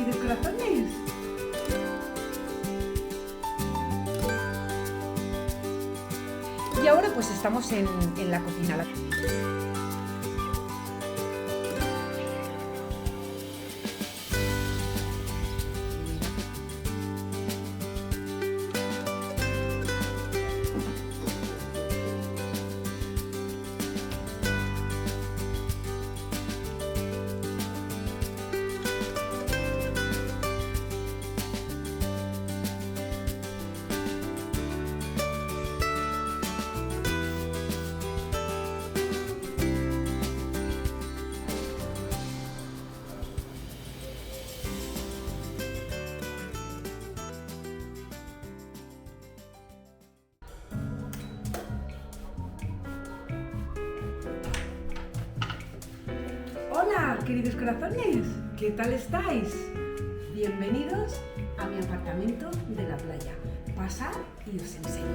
queridos corazones. Y ahora pues estamos en la cocina. Hola, queridos corazones, ¿qué tal estáis? Bienvenidos a mi apartamento de la playa. Pasad y os enseño.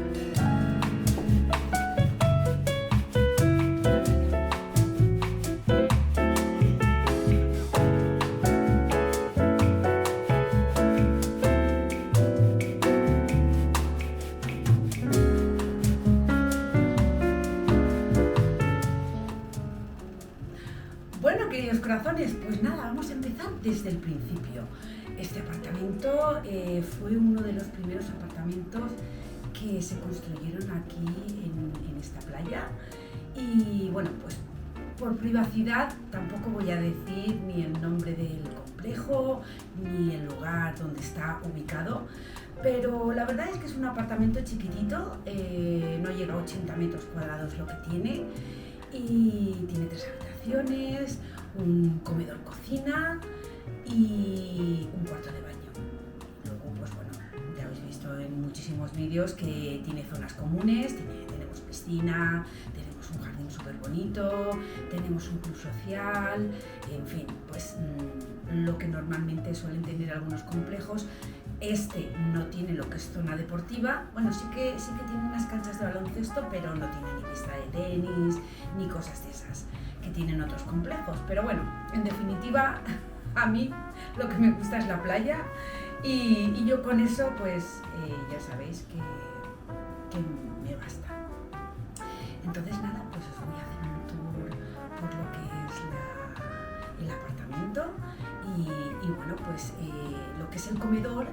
Bueno, queridos corazones, pues nada, vamos a empezar desde el principio. Este apartamento fue uno de los primeros apartamentos que se construyeron aquí en esta playa. Y bueno, pues por privacidad tampoco voy a decir ni el nombre del complejo, ni el lugar donde está ubicado. Pero la verdad es que es un apartamento chiquitito, no llega a 80 metros cuadrados lo que tiene. Y tiene 3 habitaciones, un comedor-cocina y un cuarto de baño. Luego, pues bueno, ya habéis visto en muchísimos vídeos que tiene zonas comunes, tenemos piscina, tenemos un jardín súper bonito, tenemos un club social, en fin, pues lo que normalmente suelen tener algunos complejos. Este no tiene lo que es zona deportiva, bueno, sí que tiene unas canchas de baloncesto, pero no tiene ni pista de tenis, ni cosas de esas que tienen otros complejos. Pero bueno, en definitiva, a mí lo que me gusta es la playa y yo con eso, pues ya sabéis que me basta. Entonces nada, pues os voy a hacer un tour por lo que es el apartamento y bueno, pues lo que es el comedor.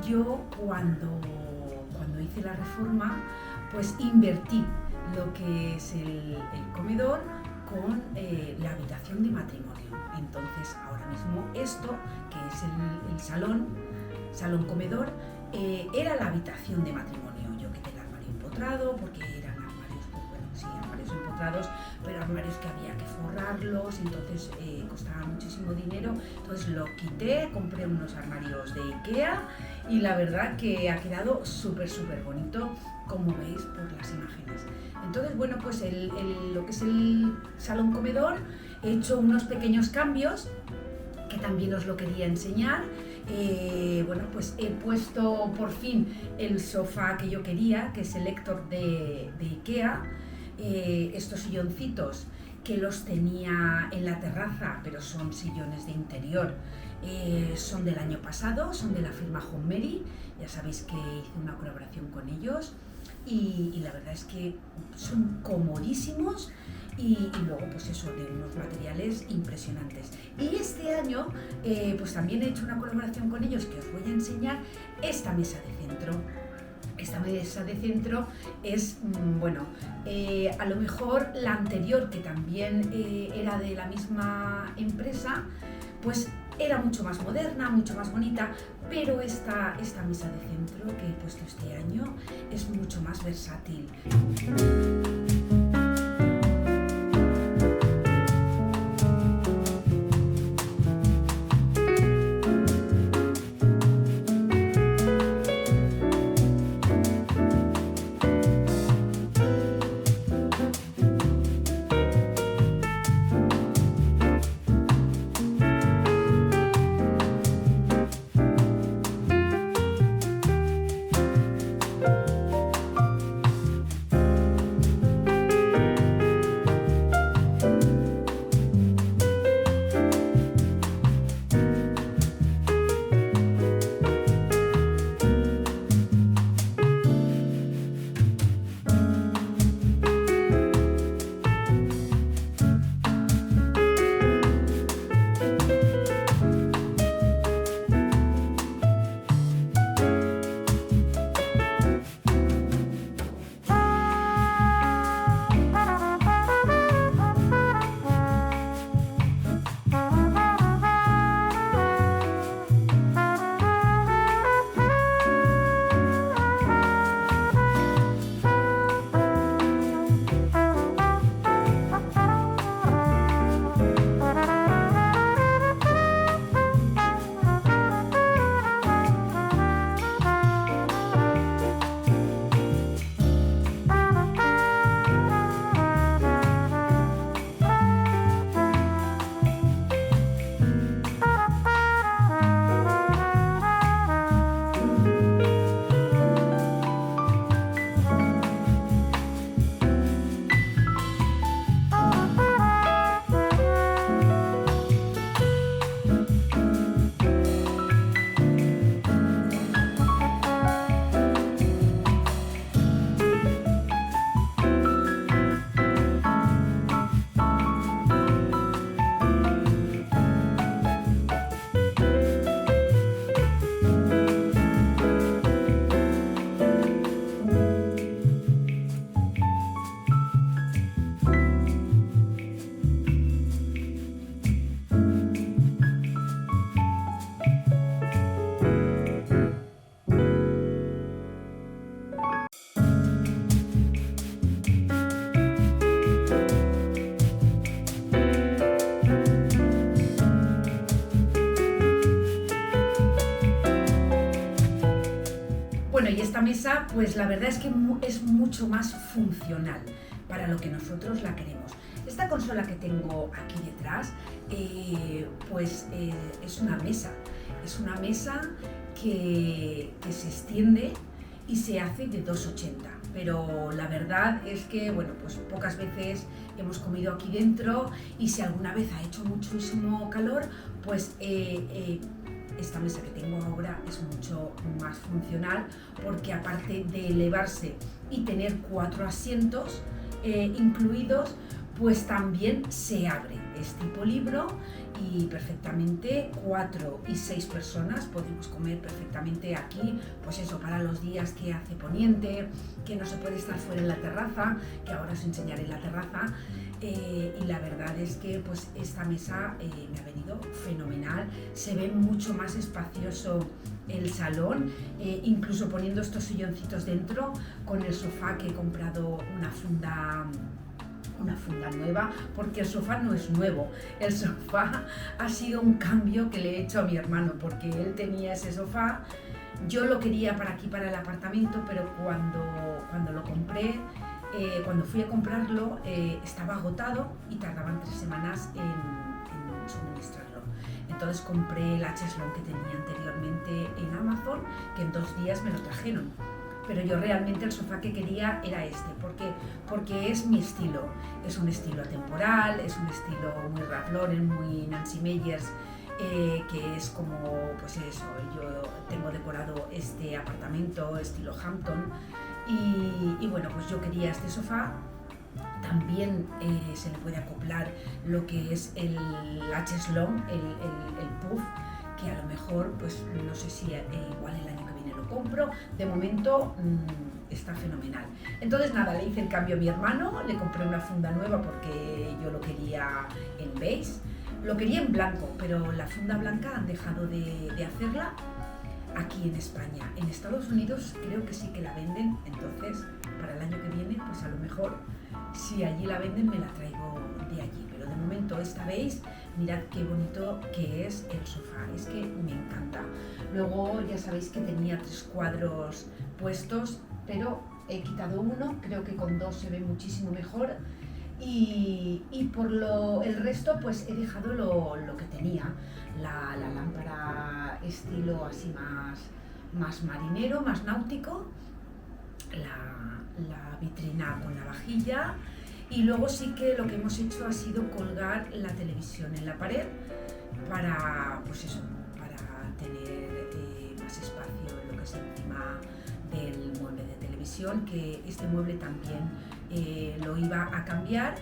Yo cuando hice la reforma, pues invertí lo que es el comedor con la habitación de matrimonio. Entonces ahora mismo esto, que es el salón comedor, era la habitación de matrimonio. Yo quité el armario empotrado porque eran armarios, pues bueno, sí, armarios empotrados, pero armarios que había que forrarlos, entonces costaba muchísimo dinero. Entonces lo quité, compré unos armarios de IKEA y la verdad que ha quedado súper bonito, como veis por las imágenes. Entonces bueno, pues lo que es el salón comedor, he hecho unos pequeños cambios que también os lo quería enseñar. Bueno, pues he puesto por fin el sofá que yo quería, que es el Héctor de IKEA. Estos silloncitos que los tenía en la terraza, pero son sillones de interior, son del año pasado, son de la firma Homemary. Ya sabéis que hice una colaboración con ellos y la verdad es que son comodísimos y luego pues eso, de unos materiales impresionantes. Y este año pues también he hecho una colaboración con ellos que os voy a enseñar, esta mesa de centro. Esta mesa de centro es, bueno, a lo mejor la anterior, que también era de la misma empresa, pues era mucho más moderna, mucho más bonita, pero esta mesa de centro que he puesto este año es mucho más versátil. mesa, pues la verdad es que es mucho más funcional para lo que nosotros la queremos. Esta consola que tengo aquí detrás, es una mesa. Es una mesa que se extiende y se hace de 2,80. Pero la verdad es que, bueno, pues pocas veces hemos comido aquí dentro, y si alguna vez ha hecho muchísimo calor, pues esta mesa que tengo ahora es mucho más funcional, porque aparte de elevarse y tener 4 asientos incluidos, pues también se abre. Es tipo libro y perfectamente 4 y 6 personas podemos comer perfectamente aquí, pues eso, para los días que hace poniente, que no se puede estar fuera en la terraza, que ahora os enseñaré la terraza. Y la verdad es que pues esta mesa me ha venido fenomenal. Se ve mucho más espacioso el salón, incluso poniendo estos silloncitos dentro, con el sofá, que he comprado una funda nueva, porque el sofá no es nuevo, el sofá ha sido un cambio que le he hecho a mi hermano, porque él tenía ese sofá, yo lo quería para aquí, para el apartamento, pero cuando lo compré, cuando fui a comprarlo, estaba agotado y tardaban 3 semanas en suministrarlo. Entonces compré el H-Slon que tenía anteriormente en Amazon, que en 2 días me lo trajeron. Pero yo realmente el sofá que quería era este, porque es mi estilo. Es un estilo atemporal, es un estilo muy Ralph Lauren, muy Nancy Meyers, que es como, pues eso, yo tengo decorado este apartamento estilo Hampton, y bueno, pues yo quería este sofá. También se le puede acoplar lo que es el H-Slon, el puff, que a lo mejor, pues no sé si igual el año que viene lo compro. De momento está fenomenal. Entonces nada, le hice el cambio a mi hermano, le compré una funda nueva porque yo lo quería en beige, lo quería en blanco, pero la funda blanca han dejado de hacerla aquí en España. En Estados Unidos creo que sí que la venden, entonces para el año que viene, pues a lo mejor si allí la venden me la traigo de allí, pero de momento esta veis, mirad qué bonito que es el sofá, es que me encanta. Luego ya sabéis que tenía 3 cuadros puestos, pero he quitado uno, creo que con 2 se ve muchísimo mejor, y por el resto pues he dejado lo que tenía, la lámpara estilo así más marinero, más náutico, la vitrina con la vajilla, y luego sí que lo que hemos hecho ha sido colgar la televisión en la pared para, pues eso, para tener más espacio en lo que es encima del mueble de televisión, que este mueble también lo iba a cambiar,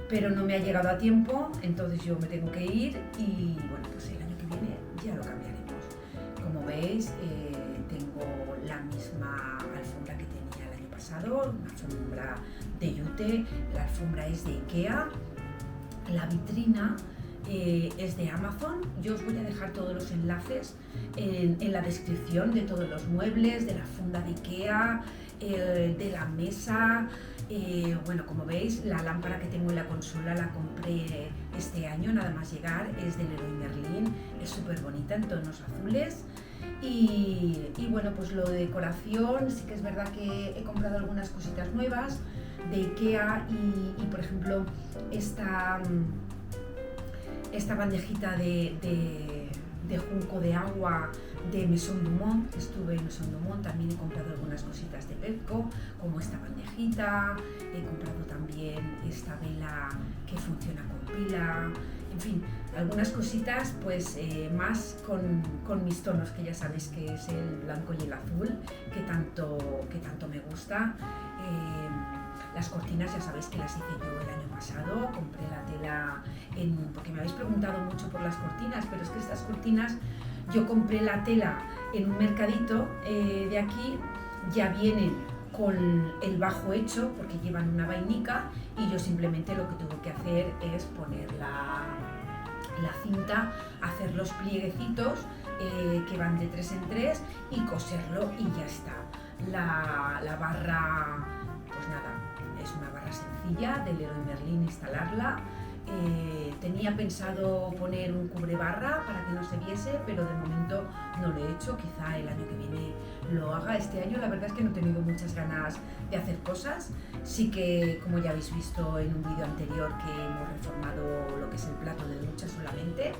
pero no me ha llegado a tiempo, entonces yo me tengo que ir, y bueno, pues el año que viene ya lo cambiaremos. Como veis, tengo la misma alfombra que tenía el año pasado, una alfombra de yute, la alfombra es de Ikea, la vitrina es de Amazon. Yo os voy a dejar todos los enlaces en la descripción, de todos los muebles, de la funda de Ikea, de la mesa. Bueno, como veis, la lámpara que tengo en la consola la compré este año, nada más llegar, es de Leroy Merlin, es súper bonita en tonos azules. Y bueno, pues lo de decoración, sí que es verdad que he comprado algunas cositas nuevas de Ikea, y por ejemplo esta bandejita de junco de agua de Maison Dumont. Estuve en Maison Dumont, también he comprado algunas cositas de Pepco, como esta bandejita, he comprado también esta vela que funciona con pila, en fin, algunas cositas pues más con mis tonos, que ya sabéis que es el blanco y el azul, que tanto me gusta. Las cortinas ya sabéis que las hice yo el año pasado, compré la tela porque me habéis preguntado mucho por las cortinas, pero es que estas cortinas yo compré la tela en un mercadito de aquí, ya vienen con el bajo hecho porque llevan una vainica, y yo simplemente lo que tengo que hacer es poner la cinta, hacer los plieguecitos que van de 3 en 3 y coserlo, y ya está. La barra, pues nada, es una barra sencilla de Leroy Merlin, instalarla, Tenía pensado poner un cubrebarra para que no se viese, pero de momento no lo he hecho. Quizá el año que viene lo haga. Este año la verdad es que no he tenido muchas ganas de hacer cosas. Sí que, como ya habéis visto en un vídeo anterior, que hemos reformado lo que es el plato de ducha solamente.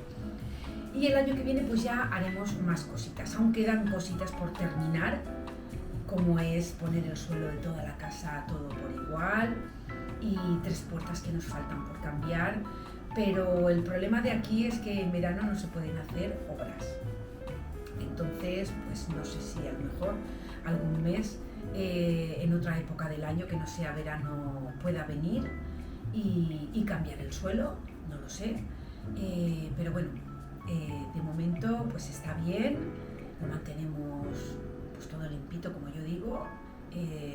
Y el año que viene pues ya haremos más cositas. Aún quedan cositas por terminar, como es poner el suelo de toda la casa todo por igual y 3 puertas que nos faltan por cambiar. Pero el problema de aquí es que en verano no se pueden hacer obras. Entonces, pues no sé si a lo mejor algún mes, en otra época del año que no sea verano, pueda venir y cambiar el suelo, no lo sé. Pero bueno, de momento pues está bien, lo mantenemos pues todo limpito, como yo digo,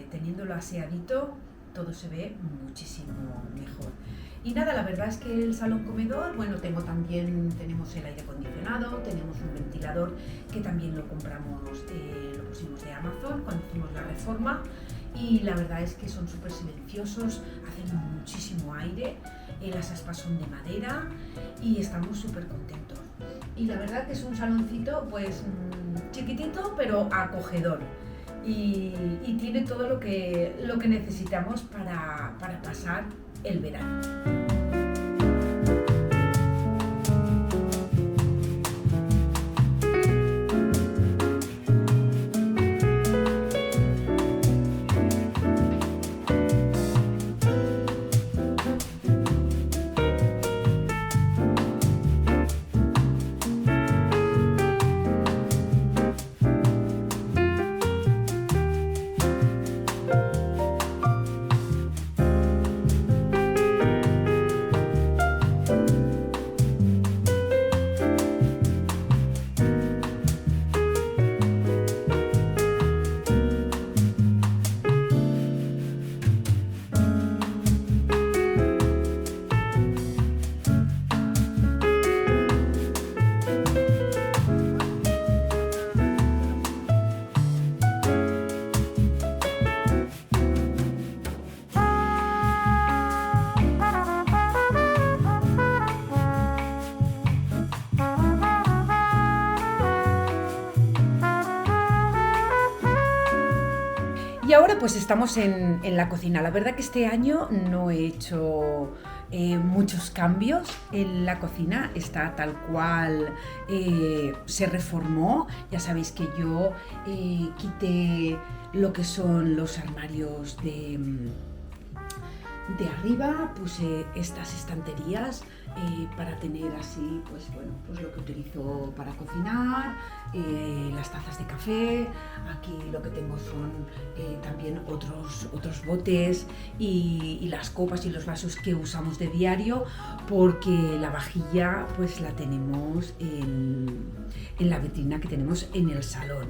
teniéndolo aseadito, todo se ve muchísimo mejor. Y nada, la verdad es que el salón comedor, bueno, tenemos el aire acondicionado, tenemos un ventilador que también lo compramos, lo pusimos de Amazon cuando hicimos la reforma, y la verdad es que son súper silenciosos, hacen muchísimo aire, las aspas son de madera y estamos súper contentos. Y la verdad que es un saloncito pues chiquitito pero acogedor. Y tiene todo lo que necesitamos para pasar el verano. Y ahora pues estamos en la cocina. La verdad que este año no he hecho muchos cambios en la cocina, está tal cual se reformó. Ya sabéis que yo quité lo que son los armarios de arriba, puse estas estanterías para tener así, pues bueno, pues lo que utilizo para cocinar, las tazas de café. Aquí lo que tengo son también otros botes y las copas y los vasos que usamos de diario, porque la vajilla pues la tenemos en la vitrina que tenemos en el salón.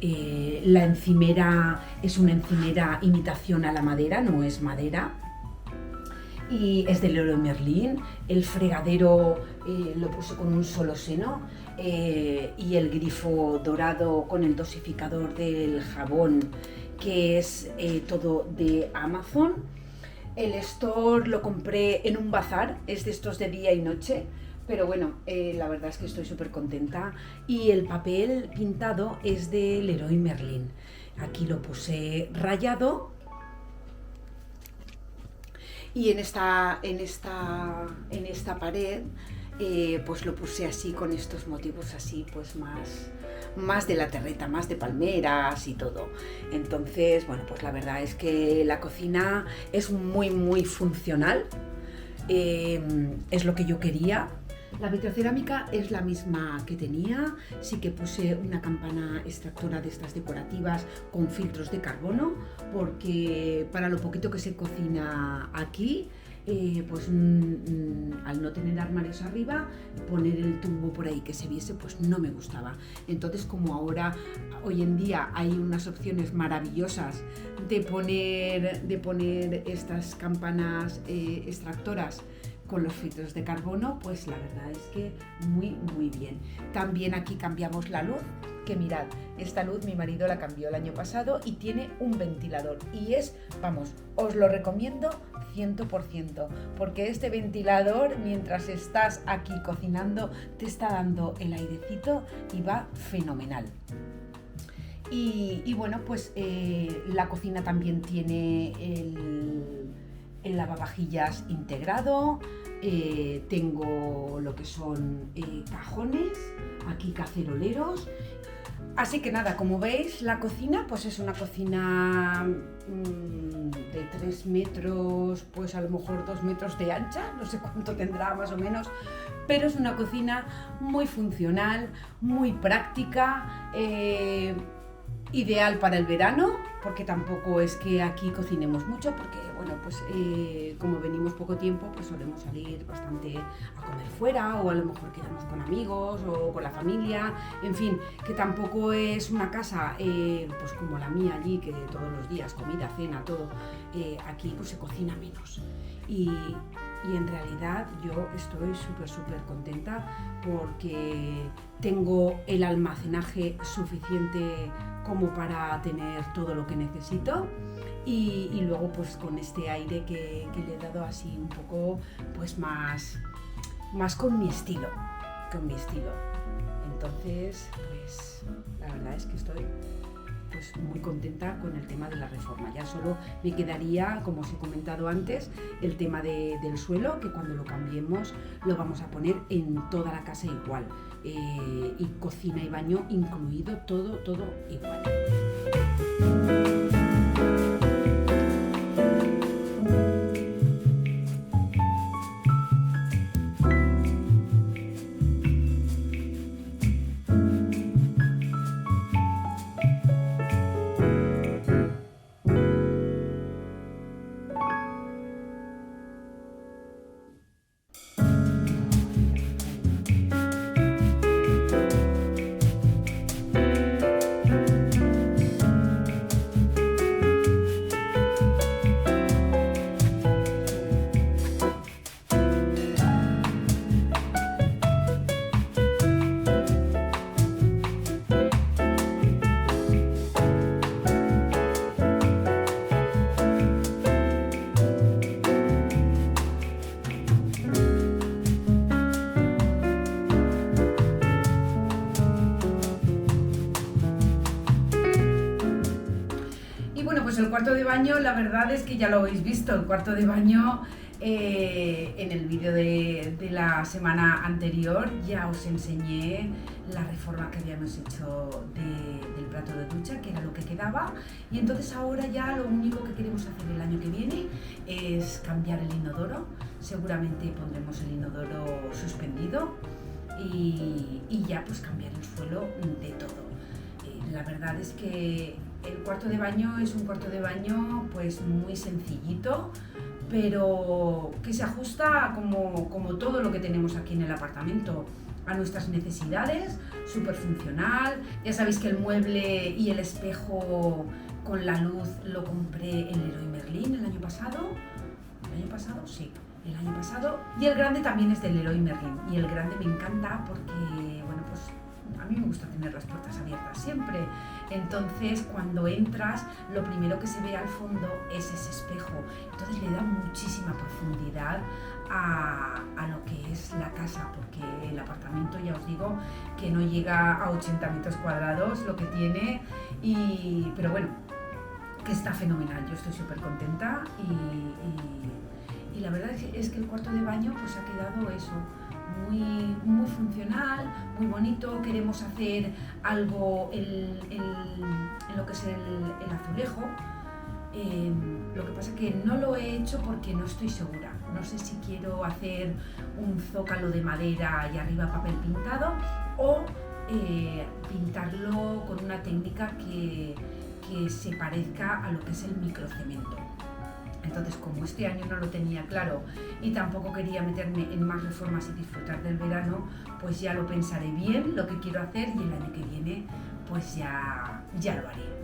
La encimera es una encimera imitación a la madera, no es madera. Y es de Leroy Merlin. El fregadero lo puse con un solo seno y el grifo dorado con el dosificador del jabón, que es todo de Amazon. El store lo compré en un bazar, es de estos de día y noche, pero bueno, la verdad es que estoy súper contenta. Y el papel pintado es de Leroy Merlin. Aquí lo puse rayado. Y en esta pared pues lo puse así, con estos motivos así pues más de la terreta, más de palmeras y todo. Entonces, bueno, pues la verdad es que la cocina es muy funcional, es lo que yo quería. La vitrocerámica es la misma que tenía, sí que puse una campana extractora de estas decorativas con filtros de carbono, porque para lo poquito que se cocina aquí, pues al no tener armarios arriba, poner el tubo por ahí que se viese, pues no me gustaba. Entonces, como hoy en día hay unas opciones maravillosas de poner estas campanas extractoras con los filtros de carbono, pues la verdad es que muy bien. También aquí cambiamos la luz, que mirad, esta luz mi marido la cambió el año pasado y tiene un ventilador y vamos, os lo recomiendo 100%, porque este ventilador, mientras estás aquí cocinando, te está dando el airecito y va fenomenal. Y bueno, pues la cocina también tiene el lavavajillas integrado. Tengo lo que son cajones, aquí caceroleros. Así que nada, como veis, la cocina pues es una cocina de 3 metros, pues a lo mejor 2 metros de ancha, no sé cuánto tendrá más o menos, pero es una cocina muy funcional, muy práctica, ideal para el verano, porque tampoco es que aquí cocinemos mucho, porque bueno, pues como venimos poco tiempo, pues solemos salir bastante a comer fuera, o a lo mejor quedamos con amigos o con la familia, en fin, que tampoco es una casa pues como la mía allí, que todos los días comida, cena, todo, aquí pues se cocina menos. Y en realidad yo estoy súper contenta porque tengo el almacenaje suficiente como para tener todo lo que necesito y luego pues con este aire que le he dado así un poco pues más con mi estilo, entonces pues la verdad es que estoy pues muy contenta con el tema de la reforma. Ya solo me quedaría, como os he comentado antes, el tema del suelo, que cuando lo cambiemos lo vamos a poner en toda la casa igual, y cocina y baño incluido, todo igual. El cuarto de baño, la verdad es que ya lo habéis visto, el cuarto de baño en el vídeo de la semana anterior ya os enseñé la reforma que habíamos hecho del plato de ducha, que era lo que quedaba, y entonces ahora ya lo único que queremos hacer el año que viene es cambiar el inodoro. Seguramente pondremos el inodoro suspendido y ya pues cambiar el suelo de todo. La verdad es que el cuarto de baño es un cuarto de baño pues muy sencillito, pero que se ajusta como todo lo que tenemos aquí en el apartamento a nuestras necesidades, súper funcional. Ya sabéis que el mueble y el espejo con la luz lo compré en Leroy Merlin el año pasado. ¿El año pasado? Sí, el año pasado. Y el grande también es de Leroy Merlin. Y el grande me encanta porque, bueno, pues a mí me gusta tener las puertas abiertas siempre. Entonces, cuando entras, lo primero que se ve al fondo es ese espejo. Entonces le da muchísima profundidad a lo que es la casa, porque el apartamento, ya os digo, que no llega a 80 metros cuadrados lo que tiene, pero bueno, que está fenomenal. Yo estoy súper contenta y la verdad es que el cuarto de baño pues ha quedado eso, muy funcional, muy bonito. Queremos hacer algo en lo que es el azulejo. Lo que pasa es que no lo he hecho porque no estoy segura. No sé si quiero hacer un zócalo de madera y arriba papel pintado o pintarlo con una técnica que se parezca a lo que es el microcemento. Entonces, como este año no lo tenía claro y tampoco quería meterme en más reformas y disfrutar del verano, pues ya lo pensaré bien lo que quiero hacer y el año que viene pues ya lo haré.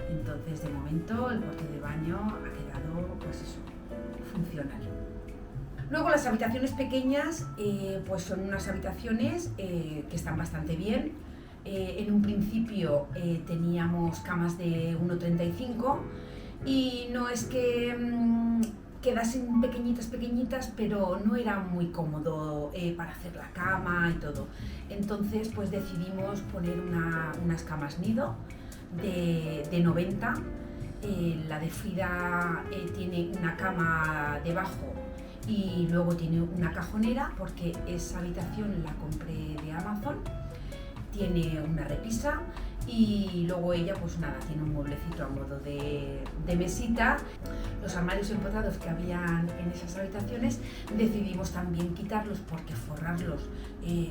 Entonces, de momento, el cuarto de baño ha quedado, pues eso, funcional. Luego las habitaciones pequeñas, pues son unas habitaciones que están bastante bien. En un principio teníamos camas de 1,35 y no es que quedasen pequeñitas, pero no era muy cómodo para hacer la cama y todo. Entonces pues decidimos poner unas camas nido de 90. La de Frida tiene una cama debajo y luego tiene una cajonera, porque esa habitación la compré de Amazon. Tiene una repisa y luego ella pues nada, tiene un mueblecito a modo de mesita. Los armarios empotrados que habían en esas habitaciones decidimos también quitarlos, porque forrarlos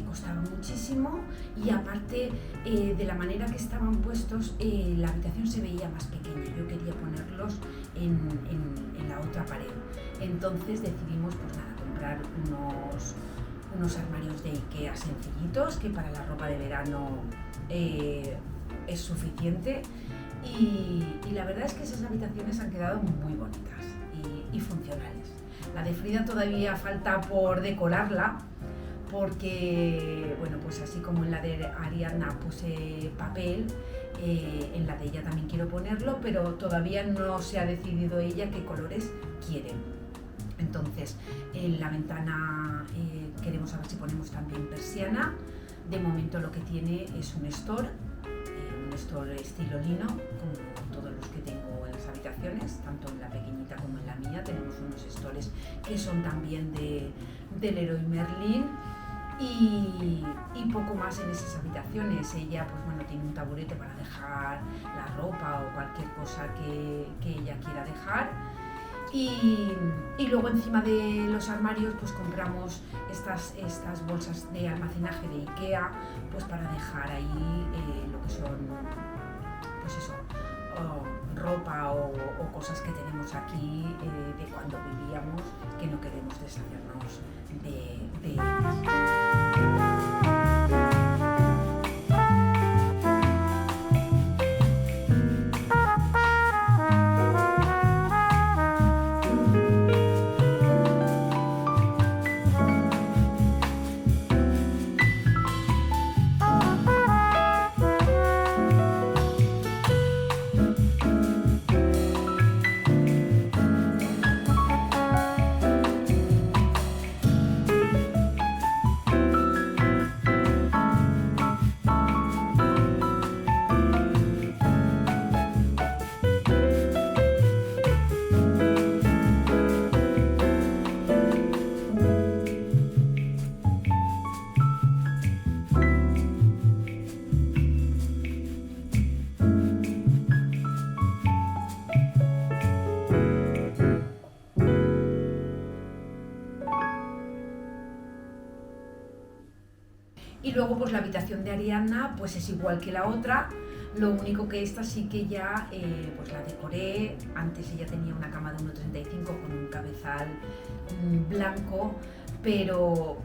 costaba muchísimo, y aparte de la manera que estaban puestos la habitación se veía más pequeña. Yo quería ponerlos en la otra pared. Entonces decidimos pues nada, comprar unos armarios de Ikea sencillitos, que para la ropa de verano es suficiente, y la verdad es que esas habitaciones han quedado muy bonitas y funcionales. La de Frida todavía falta por decorarla, porque bueno, pues así como en la de Ariadna puse papel, en la de ella también quiero ponerlo, pero todavía no se ha decidido ella qué colores quiere. Entonces en la ventana queremos a ver si ponemos también persiana. De momento lo que tiene es un store estilo lino, como todos los que tengo en las habitaciones, tanto en la pequeñita como en la mía. Tenemos unos stores que son también del Leroy Merlin, y poco más en esas habitaciones. Ella pues bueno, tiene un taburete para dejar la ropa o cualquier cosa que ella quiera dejar. Y luego encima de los armarios pues compramos estas bolsas de almacenaje de Ikea, pues para dejar ahí lo que son, pues eso, ropa o cosas que tenemos aquí de cuando vivíamos, que no queremos deshacernos de ellas. Y luego pues la habitación de Ariadna pues es igual que la otra, lo único que esta sí que ya pues la decoré. Antes ella tenía una cama de 1,35 con un cabezal blanco, pero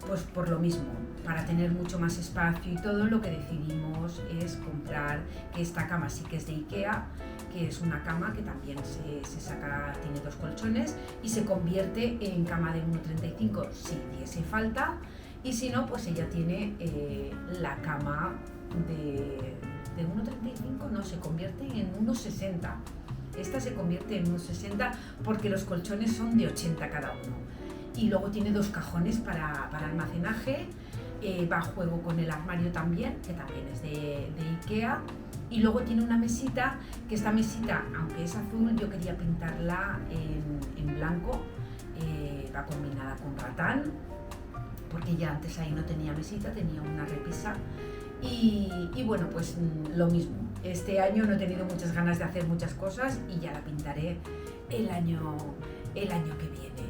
pues por lo mismo, para tener mucho más espacio y todo, lo que decidimos es comprar, que esta cama sí que es de Ikea, que es una cama que también se saca, tiene 2 colchones y se convierte en cama de 1,35 si hiciese falta. Y si no, pues ella tiene la cama de 1,35, no, se convierte en 1,60. Esta se convierte en 1,60 porque los colchones son de 80 cada uno. Y luego tiene 2 cajones para almacenaje, va a juego con el armario también, que también es de Ikea. Y luego tiene una mesita, que esta mesita, aunque es azul, yo quería pintarla en blanco, va combinada con ratán, porque ya antes ahí no tenía mesita, tenía una repisa. Y bueno, pues lo mismo. Este año no he tenido muchas ganas de hacer muchas cosas y ya la pintaré el año que viene.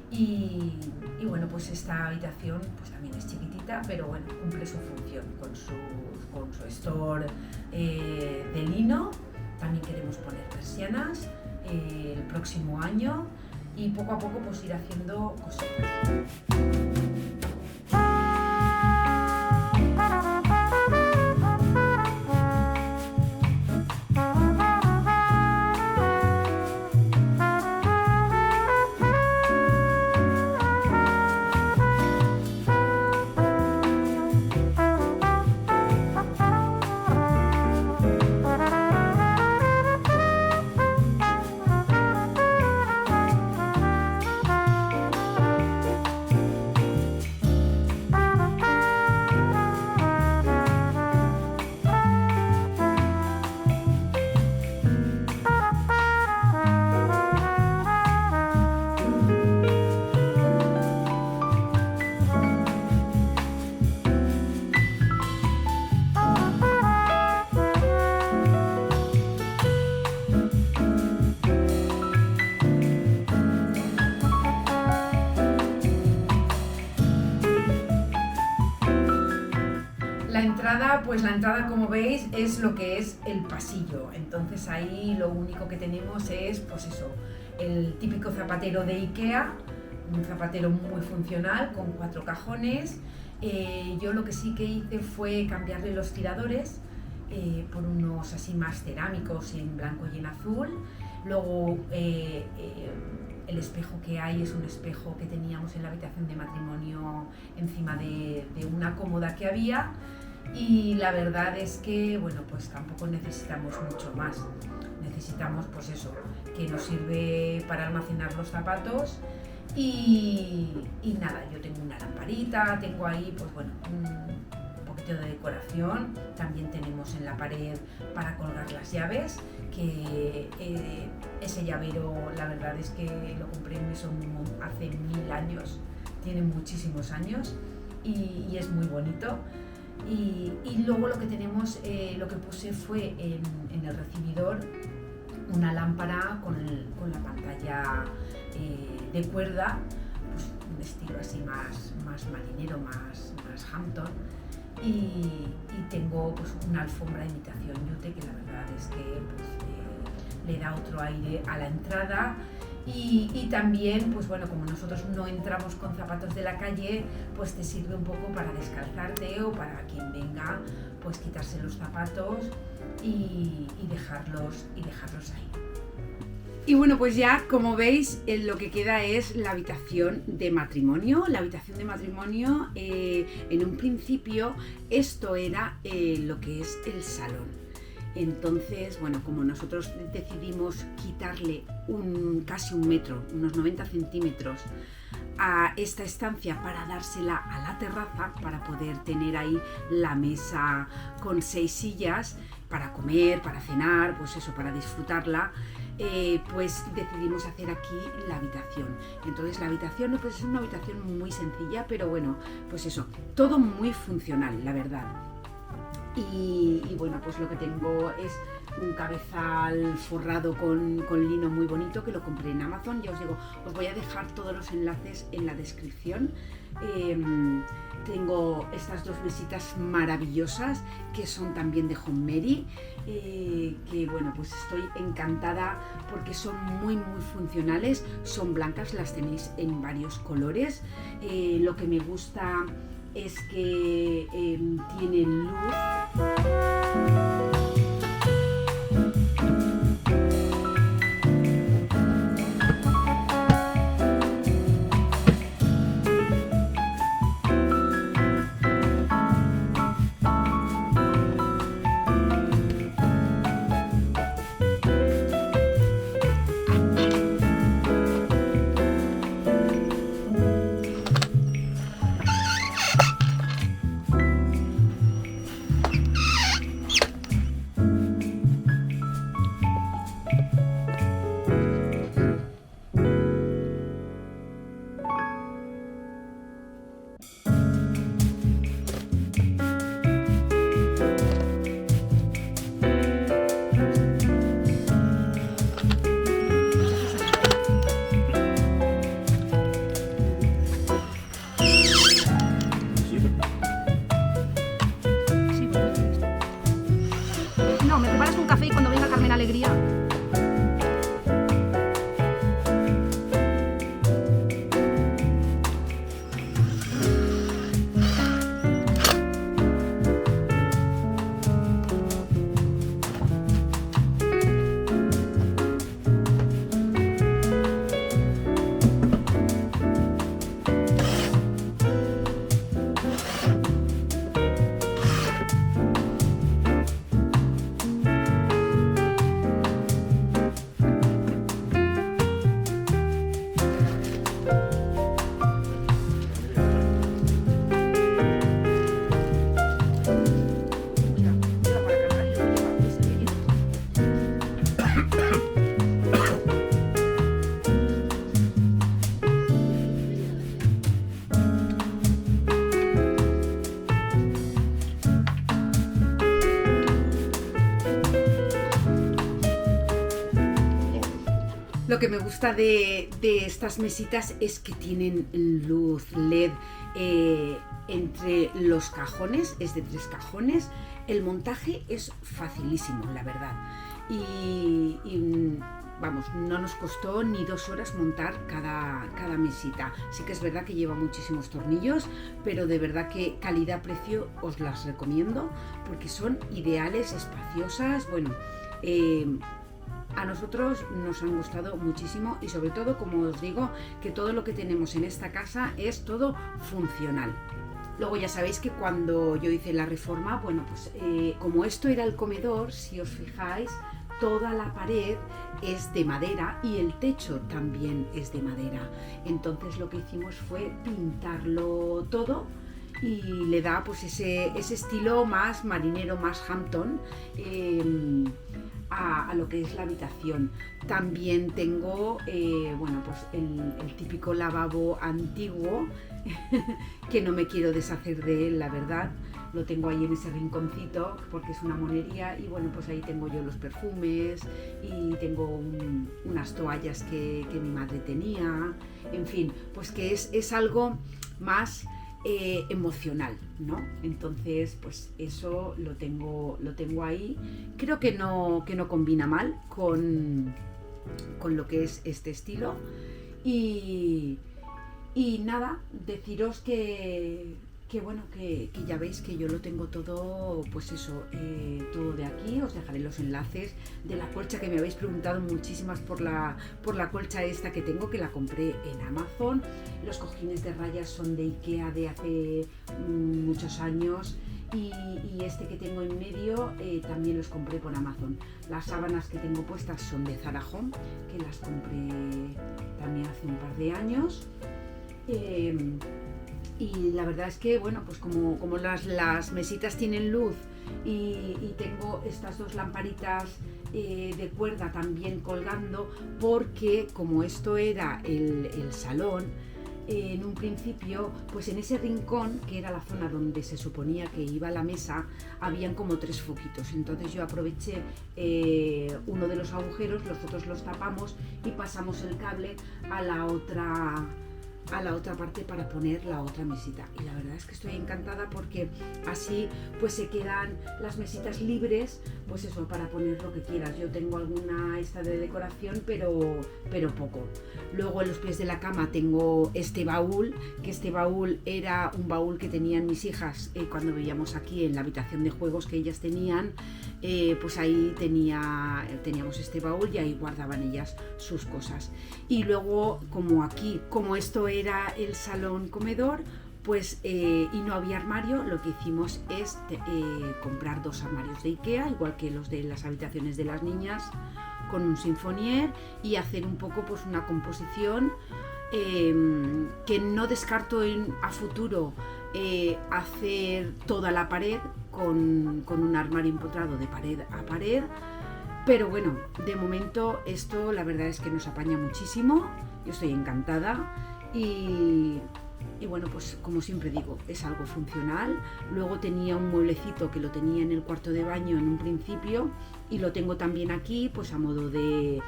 Y bueno, pues esta habitación pues también es chiquitita, pero bueno, cumple su función con su store de lino. También queremos poner persianas el próximo año y poco a poco pues ir haciendo cositas. pues la entrada, como veis, es lo que es el pasillo. Entonces ahí lo único que tenemos es, pues eso, el típico zapatero de IKEA, un zapatero muy funcional con 4 cajones. Yo lo que sí que hice fue cambiarle los tiradores por unos así más cerámicos en blanco y en azul. Luego el espejo que hay es un espejo que teníamos en la habitación de matrimonio encima de una cómoda que había, y la verdad es que bueno, pues tampoco necesitamos mucho más. Necesitamos pues eso, que nos sirve para almacenar los zapatos y nada, yo tengo una lamparita, tengo ahí pues bueno, un poquito de decoración. También tenemos en la pared para colgar las llaves, que ese llavero la verdad es que lo compré en Maison hace 1000 años, tiene muchísimos años y es muy bonito. Y luego lo que tenemos, lo que puse fue en el recibidor una lámpara con la pantalla de cuerda, pues un estilo así más marinero, más Hampton, y tengo pues una alfombra de imitación yute, que la verdad es que pues, le da otro aire a la entrada. Y también, pues bueno, como nosotros no entramos con zapatos de la calle, pues te sirve un poco para descalzarte o para quien venga, pues quitarse los zapatos y dejarlos ahí. Y bueno, pues ya como veis, lo que queda es la habitación de matrimonio. La habitación de matrimonio, en un principio, esto era lo que es el salón. Entonces, bueno, como nosotros decidimos quitarle casi un metro, unos 90 centímetros a esta estancia para dársela a la terraza, para poder tener ahí la mesa con 6 sillas para comer, para cenar, pues eso, para disfrutarla, pues decidimos hacer aquí la habitación. Entonces la habitación pues es una habitación muy sencilla, pero bueno, pues eso, todo muy funcional, la verdad. Y bueno, pues lo que tengo es un cabezal forrado con lino muy bonito, que lo compré en Amazon. Ya os digo, os voy a dejar todos los enlaces en la descripción. Tengo estas 2 mesitas maravillosas que son también de Homemary, que bueno, pues estoy encantada porque son muy funcionales, son blancas, las tenéis en varios colores. Lo que me gusta es que tienen luz. Lo que me gusta de estas mesitas es que tienen luz LED entre los cajones, es de 3 cajones. El montaje es facilísimo, la verdad. Y vamos, no nos costó ni 2 horas montar cada mesita. Sí que es verdad que lleva muchísimos tornillos, pero de verdad que calidad-precio os las recomiendo porque son ideales, espaciosas. Bueno, a nosotros nos han gustado muchísimo y sobre todo, como os digo, que todo lo que tenemos en esta casa es todo funcional. Luego ya sabéis que cuando yo hice la reforma, bueno, pues como esto era el comedor, si os fijáis, toda la pared es de madera y el techo también es de madera. Entonces lo que hicimos fue pintarlo todo y le da pues ese estilo más marinero, más Hampton a lo que es la habitación. También tengo bueno, pues el típico lavabo antiguo que no me quiero deshacer de él, la verdad. Lo tengo ahí en ese rinconcito porque es una monería y bueno, pues ahí tengo yo los perfumes y tengo unas toallas que mi madre tenía. En fin, pues que es algo más emocional, ¿no? Entonces, pues eso lo tengo ahí. Creo que no combina mal con lo que es este estilo. Y nada, deciros que bueno, que ya veis que yo lo tengo todo, pues eso, todo de aquí. Os dejaré los enlaces de la colcha que me habéis preguntado muchísimas por la colcha esta que tengo, que la compré en Amazon. Los cojines de rayas son de Ikea de hace muchos años. Y este que tengo en medio también los compré por Amazon. Las sábanas que tengo puestas son de Zara Home, que las compré también hace un par de años. Y la verdad es que, bueno, pues como las mesitas tienen luz y tengo estas 2 lamparitas de cuerda también colgando, porque como esto era el salón, en un principio, pues en ese rincón, que era la zona donde se suponía que iba la mesa, habían como 3 foquitos. Entonces yo aproveché uno de los agujeros, los otros los tapamos y pasamos el cable a la otra parte para poner la otra mesita. Y la verdad es que estoy encantada porque así pues se quedan las mesitas libres, pues eso, para poner lo que quieras. Yo tengo alguna esta de decoración, pero poco. Luego en los pies de la cama tengo este baúl, que este baúl era un baúl que tenían mis hijas cuando vivíamos aquí en la habitación de juegos que ellas tenían. Pues ahí teníamos este baúl y ahí guardaban ellas sus cosas. Y luego, como esto era el salón comedor, pues y no había armario, lo que hicimos es comprar 2 armarios de Ikea, igual que los de las habitaciones de las niñas, con un sinfonier, y hacer un poco pues una composición que no descarto a futuro hacer toda la pared con un armario empotrado de pared a pared. Pero bueno, de momento esto la verdad es que nos apaña muchísimo. Yo estoy encantada y bueno, pues como siempre digo, es algo funcional. Luego tenía un mueblecito que lo tenía en el cuarto de baño en un principio y lo tengo también aquí, pues a modo de,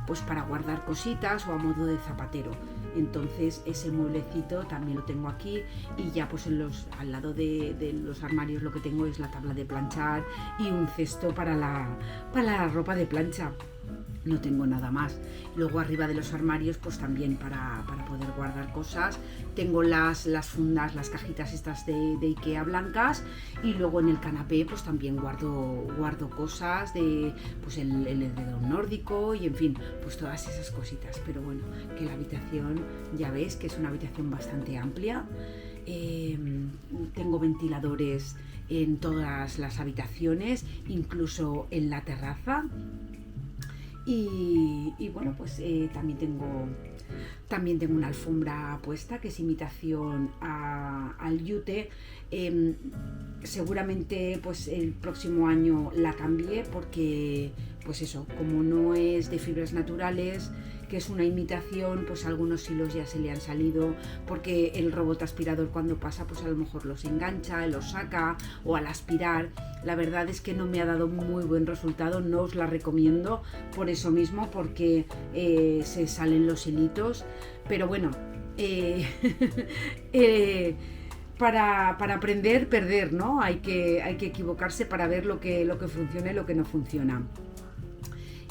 pues para guardar cositas o a modo de zapatero. Entonces ese mueblecito también lo tengo aquí y ya pues al lado de los armarios lo que tengo es la tabla de planchar y un cesto para la ropa de plancha. No tengo nada más. Luego arriba de los armarios pues también para poder guardar cosas tengo las fundas, las cajitas estas de Ikea blancas, y luego en el canapé pues también guardo cosas de pues el edredón nórdico y en fin, pues todas esas cositas. Pero bueno, que la habitación ya veis que es una habitación bastante amplia. Tengo ventiladores en todas las habitaciones, incluso en la terraza. Y bueno, pues también tengo una alfombra puesta que es imitación al yute. Seguramente pues el próximo año la cambie porque pues eso, como no es de fibras naturales que es una imitación, pues algunos hilos ya se le han salido, porque el robot aspirador cuando pasa, pues a lo mejor los engancha, los saca, o al aspirar. La verdad es que no me ha dado muy buen resultado, no os la recomiendo por eso mismo, porque se salen los hilitos, pero bueno, para aprender, perder, ¿no? Hay que equivocarse para ver lo que funciona y lo que no funciona.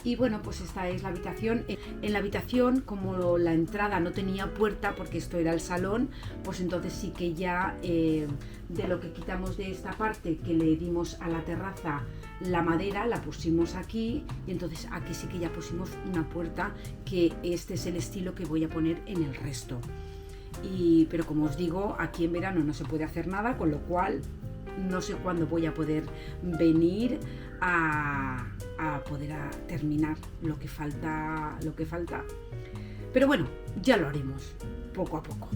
Y bueno, pues esta es la habitación. En la habitación, como la entrada no tenía puerta, porque esto era el salón, pues entonces sí que ya de lo que quitamos de esta parte que le dimos a la terraza, la madera la pusimos aquí, y entonces aquí sí que ya pusimos una puerta, que este es el estilo que voy a poner en el resto. Pero como os digo, aquí en verano no se puede hacer nada, con lo cual no sé cuándo voy a poder venir a poder terminar lo que falta. Pero bueno, ya lo haremos poco a poco.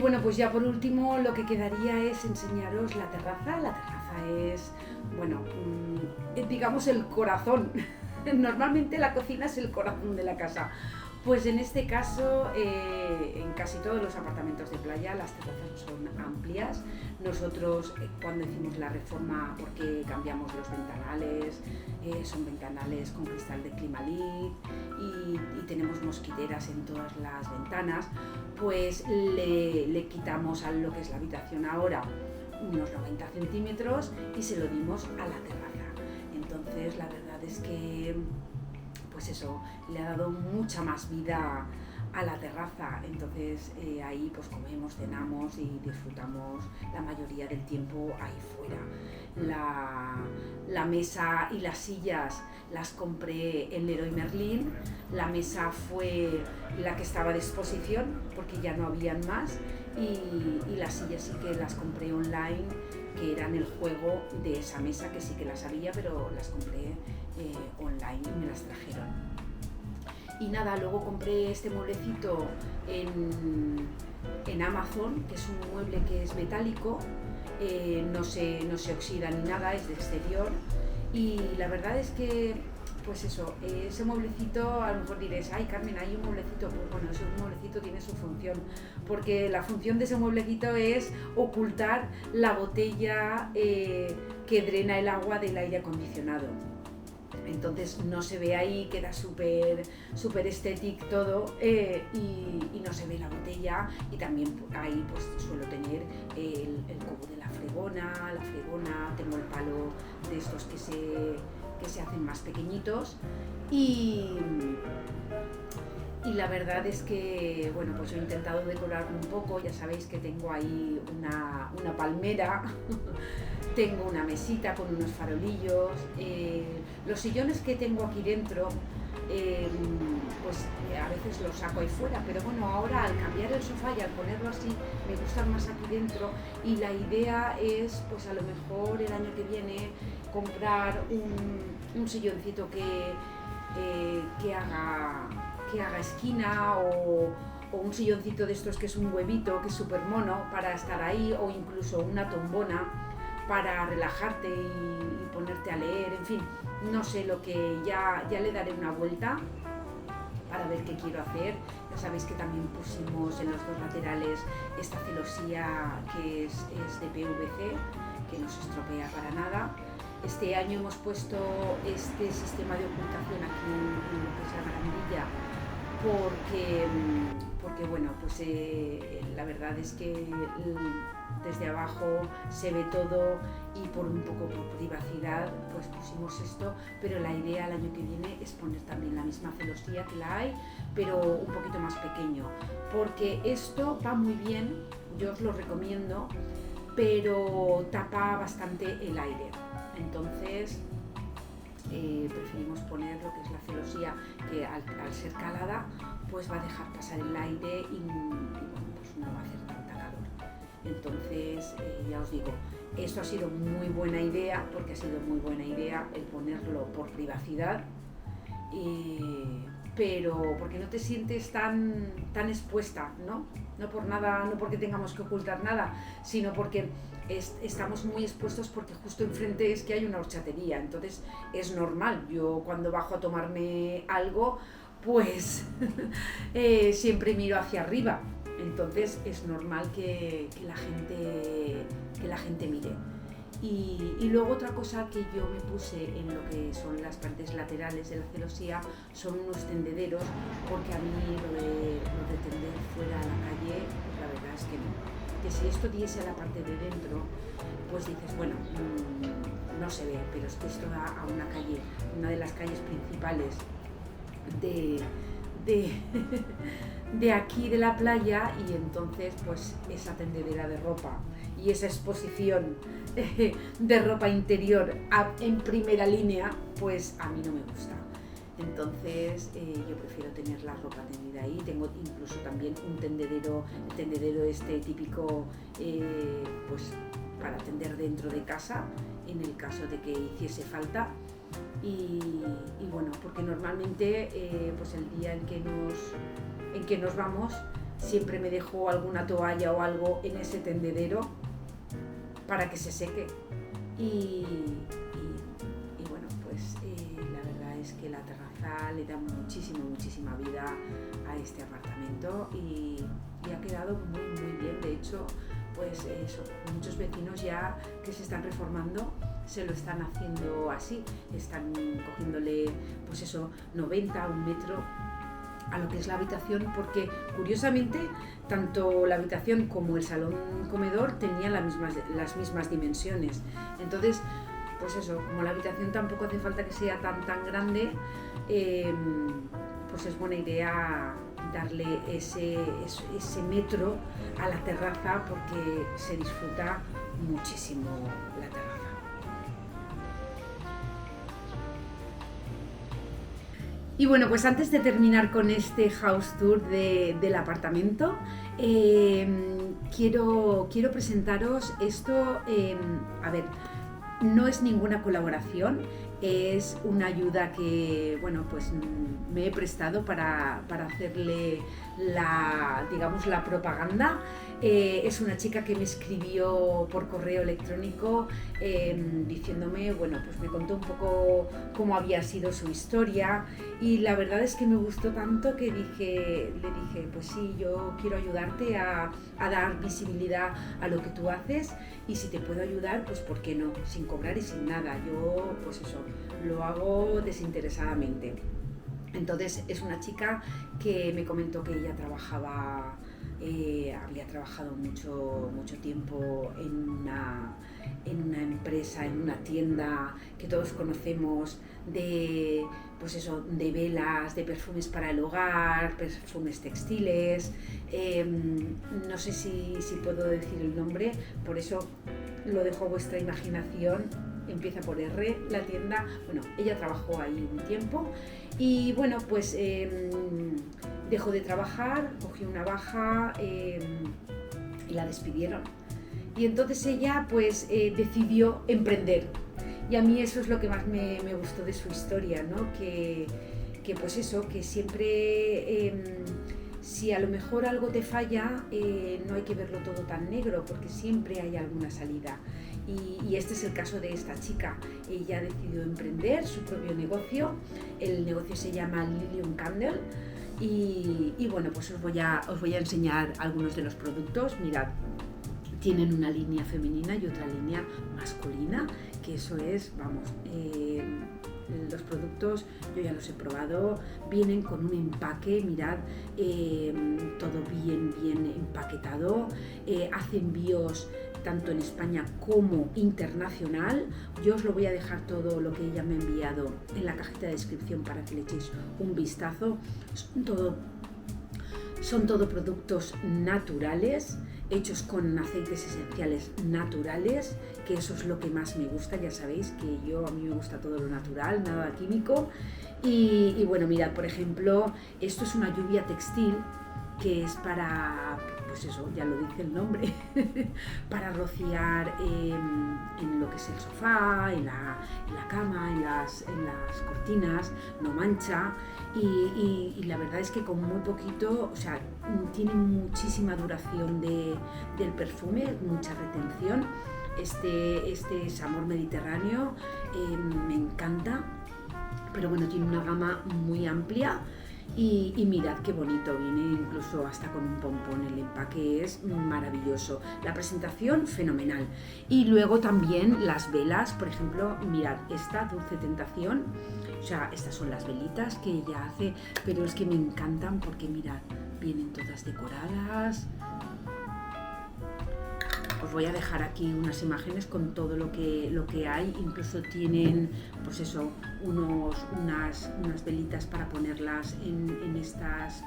Bueno, pues ya por último lo que quedaría es enseñaros la terraza. La terraza es, bueno, digamos el corazón. Normalmente la cocina es el corazón de la casa. Pues en este caso, en casi todos los apartamentos de playa las terrazas son amplias. Nosotros cuando hicimos la reforma, porque cambiamos los ventanales, son ventanales con cristal de Climalit y tenemos mosquiteras en todas las ventanas, pues le quitamos a lo que es la habitación ahora unos 90 centímetros y se lo dimos a la terraza. Entonces la verdad es que pues eso, le ha dado mucha más vida a la terraza. Entonces ahí pues comemos, cenamos y disfrutamos la mayoría del tiempo ahí fuera. La mesa y las sillas las compré en Leroy Merlin. La mesa fue la que estaba de exposición porque ya no habían más, y las sillas sí que las compré online, que eran el juego de esa mesa, que sí que las había, pero las compré online y me las trajeron. Y nada, luego compré este mueblecito en Amazon, que es un mueble que es metálico, no se oxida ni nada, es de exterior, y la verdad es que pues eso, ese mueblecito, a lo mejor diréis, ay Carmen, hay un mueblecito, pues bueno, ese mueblecito tiene su función, porque la función de ese mueblecito es ocultar la botella que drena el agua del aire acondicionado. Entonces no se ve ahí, queda súper estético todo, y no se ve la botella. Y también ahí pues suelo tener el cubo de la fregona, tengo el palo de estos que se hacen más pequeñitos, y la verdad es que, bueno, pues yo he intentado decorar un poco. Ya sabéis que tengo ahí una palmera, tengo una mesita con unos farolillos, los sillones que tengo aquí dentro, pues a veces los saco ahí fuera, pero bueno, ahora al cambiar el sofá y al ponerlo así, me gustan más aquí dentro, y la idea es, pues a lo mejor el año que viene, comprar un silloncito que haga esquina, o un silloncito de estos que es un huevito, que es súper mono para estar ahí, o incluso una tombona para relajarte y ponerte a leer. En fin, no sé, lo que ya le daré una vuelta para ver qué quiero hacer. Ya sabéis que también pusimos en los dos laterales esta celosía que es de PVC, que no se estropea para nada. Este año hemos puesto este sistema de ocultación aquí en lo que es la barandilla, porque bueno, pues la verdad es que desde abajo se ve todo y por un poco por privacidad pues pusimos esto, pero la idea el año que viene es poner también la misma celosía que la hay, pero un poquito más pequeño, porque esto va muy bien, yo os lo recomiendo, pero tapa bastante el aire, entonces preferimos poner lo que es la celosía, que al ser calada pues va a dejar pasar el aire y bueno, pues no va a hacer tanta calor. Entonces ya os digo, esto ha sido muy buena idea, porque ha sido muy buena idea el ponerlo por privacidad, pero porque no te sientes tan expuesta, ¿no? No por nada, no porque tengamos que ocultar nada, sino porque estamos muy expuestos porque justo enfrente es que hay una horchatería, entonces es normal. Yo cuando bajo a tomarme algo, pues siempre miro hacia arriba, entonces es normal que la gente mire. Y luego otra cosa que yo me puse en lo que son las partes laterales de la celosía son unos tendederos, porque a mí lo de tender fuera a la calle, pues la verdad es que no. Que si esto diese a la parte de dentro, pues dices, bueno, no se ve, pero es que esto da a una calle, una de las calles principales de aquí de la playa, y entonces pues esa tendedera de ropa y esa exposición de ropa interior en primera línea, pues a mí no me gusta. Entonces yo prefiero tener la ropa tendida ahí. Tengo incluso también un tendedero, el tendedero este típico pues para tender dentro de casa en el caso de que hiciese falta. Y bueno, porque normalmente pues el día en que nos vamos siempre me dejo alguna toalla o algo en ese tendedero para que se seque. Y bueno, pues la verdad es que la terraza le da muchísima vida a este apartamento y ha quedado muy bien. De hecho, pues muchos vecinos ya que se están reformando se lo están haciendo así, están cogiéndole pues eso, 90, un metro a lo que es la habitación, porque curiosamente tanto la habitación como el salón comedor tenían las mismas dimensiones. Entonces, pues eso, como la habitación tampoco hace falta que sea tan grande, pues es buena idea darle ese metro a la terraza, porque se disfruta muchísimo la terraza. Y bueno, pues antes de terminar con este house tour del apartamento, quiero presentaros esto. A ver, no es ninguna colaboración, es una ayuda que, bueno, pues me he prestado para hacerle la propaganda. Es una chica que me escribió por correo electrónico diciéndome, bueno, pues me contó un poco cómo había sido su historia, y la verdad es que me gustó tanto que le dije, pues sí, yo quiero ayudarte a dar visibilidad a lo que tú haces, y si te puedo ayudar, pues ¿por qué no? Sin cobrar y sin nada. Yo, pues eso, lo hago desinteresadamente. Entonces es una chica que me comentó que ella trabajaba, había trabajado mucho tiempo en una empresa, en una tienda que todos conocemos de, pues eso, de velas, de perfumes para el hogar, perfumes textiles. No sé si puedo decir el nombre, por eso lo dejo a vuestra imaginación. Empieza por R, la tienda. Bueno, ella trabajó ahí un tiempo y bueno, pues dejó de trabajar, cogió una baja y la despidieron. Y entonces ella pues decidió emprender. Y a mí eso es lo que más me gustó de su historia, ¿no? Que pues eso, que siempre si a lo mejor algo te falla, no hay que verlo todo tan negro, porque siempre hay alguna salida. Y este es el caso de esta chica. Ella ha decidido emprender su propio negocio. El negocio se llama Lilium Candle. Y bueno, pues os voy a enseñar algunos de los productos. Mirad, tienen una línea femenina y otra línea masculina, que eso es, vamos, los productos yo ya los he probado, vienen con un empaque, mirad, todo bien empaquetado, hace envíos tanto en España como internacional. Yo os lo voy a dejar todo lo que ella me ha enviado en la cajita de descripción para que le echéis un vistazo. Son todo productos naturales, hechos con aceites esenciales naturales, que eso es lo que más me gusta. Ya sabéis que a mí me gusta todo lo natural, nada químico. Y bueno, mirad, por ejemplo, esto es una lluvia textil que es para, pues eso, ya lo dice el nombre, para rociar en lo que es el sofá, en la cama, en las cortinas, no mancha. Y la verdad es que con muy poquito, o sea, tiene muchísima duración del perfume, mucha retención. Este es amor mediterráneo, me encanta, pero bueno, tiene una gama muy amplia. Y mirad qué bonito, viene incluso hasta con un pompón, el empaque es maravilloso, la presentación fenomenal. Y luego también las velas, por ejemplo, mirad, esta Dulce Tentación, o sea, estas son las velitas que ella hace, pero es que me encantan porque mirad, vienen todas decoradas. Os voy a dejar aquí unas imágenes con todo lo que hay, incluso tienen, pues eso, unas velitas para ponerlas en estas,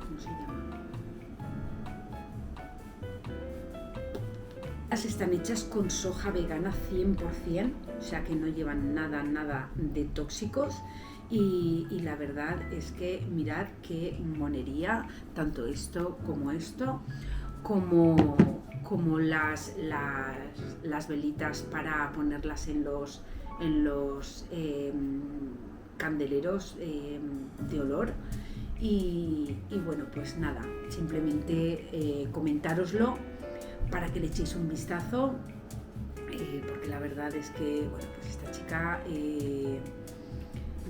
¿cómo se llama? Las están hechas con soja vegana 100%, o sea que no llevan nada de tóxicos. Y la verdad es que mirad qué monería, tanto esto, como las velitas para ponerlas en los candeleros de olor. Y bueno, pues nada, simplemente comentároslo para que le echéis un vistazo, porque la verdad es que, bueno, pues esta chica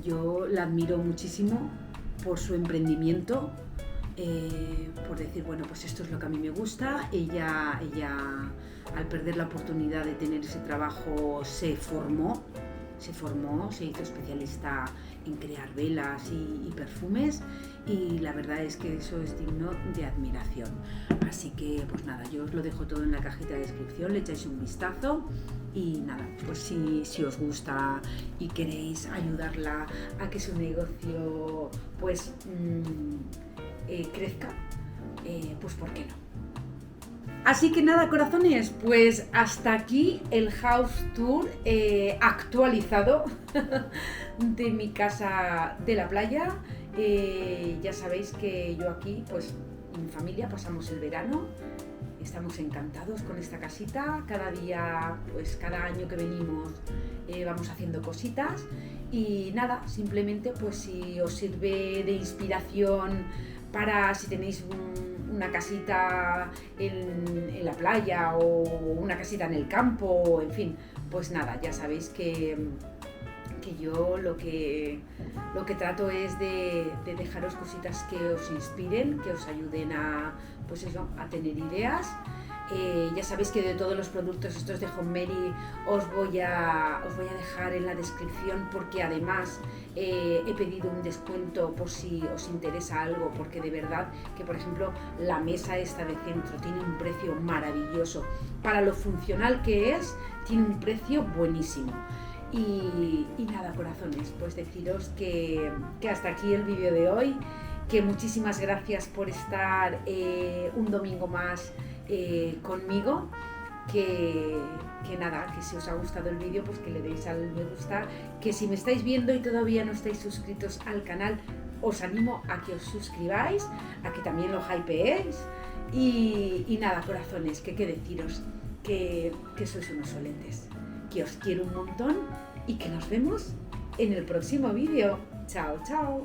yo la admiro muchísimo por su emprendimiento, por decir, bueno, pues esto es lo que a mí me gusta. Ella al perder la oportunidad de tener ese trabajo se formó, se hizo especialista en crear velas y perfumes, y la verdad es que eso es digno de admiración. Así que pues nada, yo os lo dejo todo en la cajita de descripción, le echáis un vistazo y nada, pues si os gusta y queréis ayudarla a que su negocio pues crezca, pues ¿por qué no? Así que nada, corazones, pues hasta aquí el house tour actualizado de mi casa de la playa. Ya sabéis que yo aquí, pues mi familia, pasamos el verano, estamos encantados con esta casita. Cada día, pues cada año que venimos vamos haciendo cositas y nada, simplemente pues si os sirve de inspiración para si tenéis una casita en la playa o una casita en el campo, en fin, pues nada, ya sabéis que yo lo que trato es de dejaros cositas que os inspiren, que os ayuden a, pues eso, a tener ideas. Ya sabéis que de todos los productos estos de Home Mary os voy a dejar en la descripción, porque además he pedido un descuento por si os interesa algo, porque de verdad que, por ejemplo, la mesa esta de centro tiene un precio maravilloso. Para lo funcional que es, tiene un precio buenísimo. Y nada, corazones, pues deciros que hasta aquí el vídeo de hoy, que muchísimas gracias por estar un domingo más conmigo, que nada, que si os ha gustado el vídeo pues que le deis al me gusta, que si me estáis viendo y todavía no estáis suscritos al canal, os animo a que os suscribáis, a que también lo hypeéis y nada, corazones, que deciros que sois unos solentes, que os quiero un montón y que nos vemos en el próximo vídeo. Chao, chao.